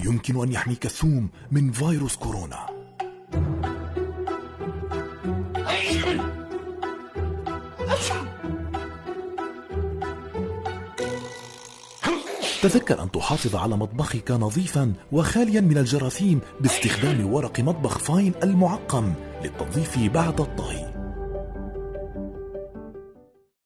يمكن أن يحميك الثوم من فيروس كورونا. تذكر أن تحافظ على مطبخك نظيفا وخاليا من الجراثيم باستخدام ورق مطبخ فاين المعقم للتنظيف بعد الطهي.